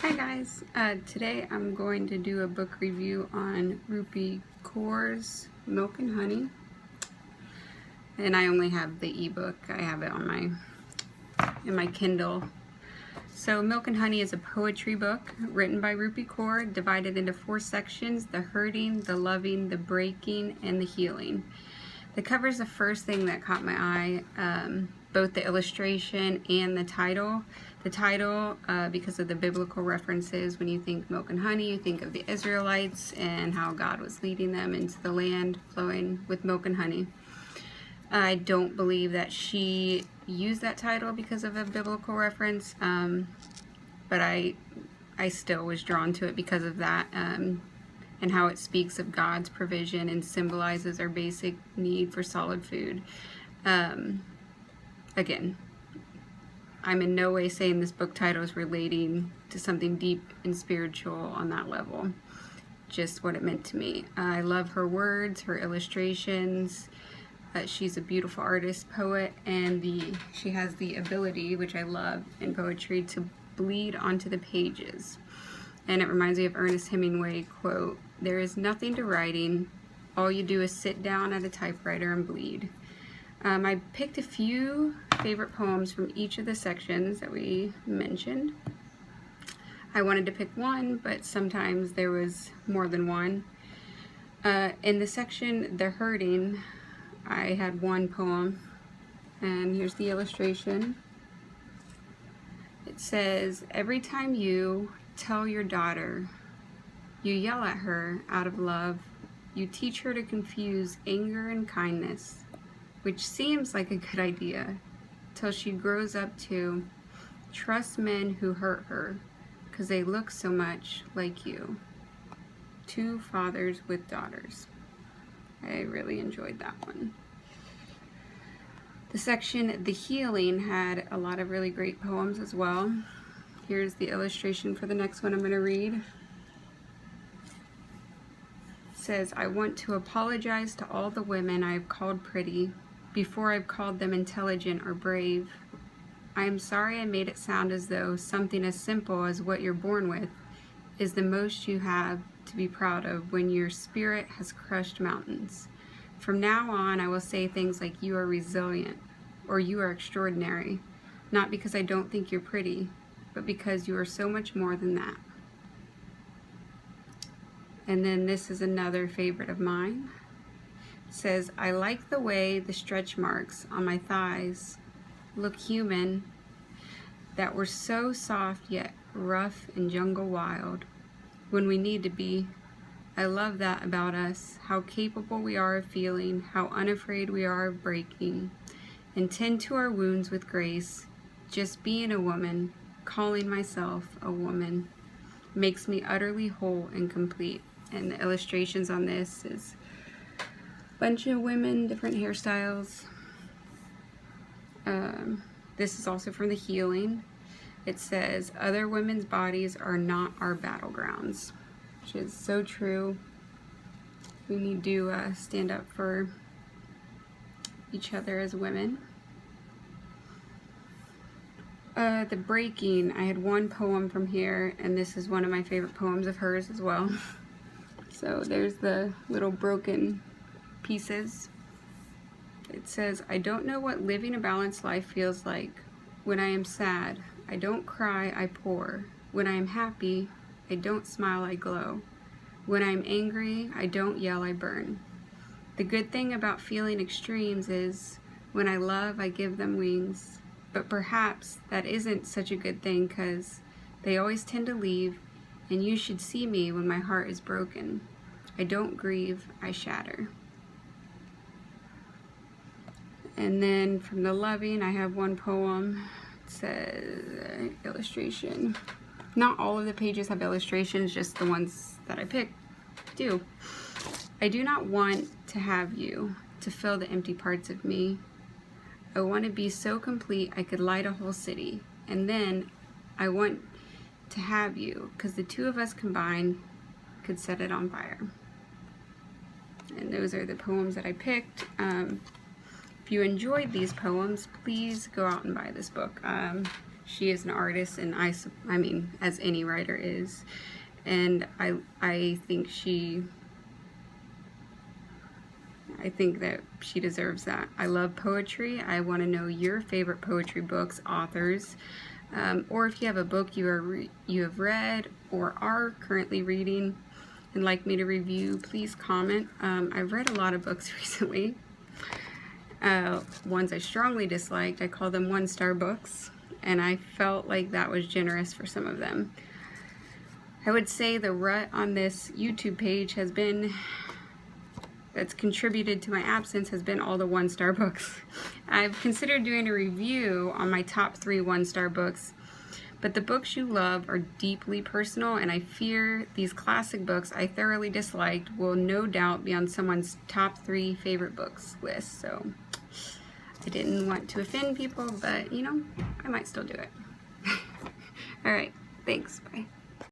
Hi guys, today I'm going to do a book review on Rupi Kaurs, Milk and Honey, and I only have the ebook. I have it on in my Kindle. So Milk and Honey is a poetry book written by Rupi Kaur, divided into 4 sections: the hurting, the loving, the breaking, and the healing. The cover is the first thing that caught my eye, both the illustration and the title. The title, because of the biblical references, when you think milk and honey, you think of the Israelites and how God was leading them into the land flowing with milk and honey. I don't believe that she used that title because of a biblical reference, but I still was drawn to it because of that. And how it speaks of God's provision and symbolizes our basic need for solid food. Again, I'm in no way saying this book title is relating to something deep and spiritual on that level. Just what it meant to me. I love her words, her illustrations. She's a beautiful artist, poet, and she has the ability, which I love in poetry, to bleed onto the pages. And it reminds me of Ernest Hemingway quote, "There is nothing to writing. All you do is sit down at a typewriter and bleed." I picked a few favorite poems from each of the sections that we mentioned. I wanted to pick one, but sometimes there was more than one. In the section, The Hurting, I had one poem, and here's the illustration. It says, "Every time you tell your daughter, you yell at her out of love, you teach her to confuse anger and kindness, which seems like a good idea, till she grows up to trust men who hurt her, 'cause they look so much like you. Two fathers with daughters." I really enjoyed that one. The section, The Healing, had a lot of really great poems as well. Here's the illustration for the next one I'm going to read. It says, "I want to apologize to all the women I have called pretty before I've called them intelligent or brave. I am sorry I made it sound as though something as simple as what you're born with is the most you have to be proud of when your spirit has crushed mountains. From now on, I will say things like you are resilient or you are extraordinary, not because I don't think you're pretty, but because you are so much more than that." And then this is another favorite of mine. It says, "I like the way the stretch marks on my thighs look human, that we're so soft yet rough and jungle wild, when we need to be. I love that about us, how capable we are of feeling, how unafraid we are of breaking, and tend to our wounds with grace. Just being a woman, calling myself a woman, makes me utterly whole and complete." And the illustrations on this is a bunch of women, different hairstyles. This is also from The Healing. It says, "Other women's bodies are not our battlegrounds," which is so true. We need to stand up for each other as women. The Breaking, I had one poem from here, and this is one of my favorite poems of hers as well. So there's the little broken pieces. It says, "I don't know what living a balanced life feels like. When I am sad, I don't cry, I pour. When I am happy, I don't smile, I glow. When I am angry, I don't yell, I burn. The good thing about feeling extremes is, when I love, I give them wings. But perhaps that isn't such a good thing, 'cause they always tend to leave, and you should see me when my heart is broken. I don't grieve, I shatter." And then from The Loving, I have one poem. It says, illustration. Not all of the pages have illustrations, just the ones that I picked do. "I do not want to have you to fill the empty parts of me. I want to be so complete I could light a whole city. And then I want to have you, 'cause the two of us combined could set it on fire." And those are the poems that I picked. If you enjoyed these poems, please go out and buy this book. she is an artist, and I mean, as any writer is, and I think that she deserves that. I love poetry. I want to know your favorite poetry books, authors, or if you have a book you have read or are currently reading and like me to review, please comment. I've read a lot of books recently. Ones I strongly disliked, I call them 1-star books, and I felt like that was generous for some of them. I would say the rut on this YouTube page that's contributed to my absence has been all the 1-star books. I've considered doing a review on my top 3 1-star books, but the books you love are deeply personal, and I fear these classic books I thoroughly disliked will no doubt be on someone's top 3 favorite books list. So I didn't want to offend people, but you know, I might still do it. All right, thanks, bye.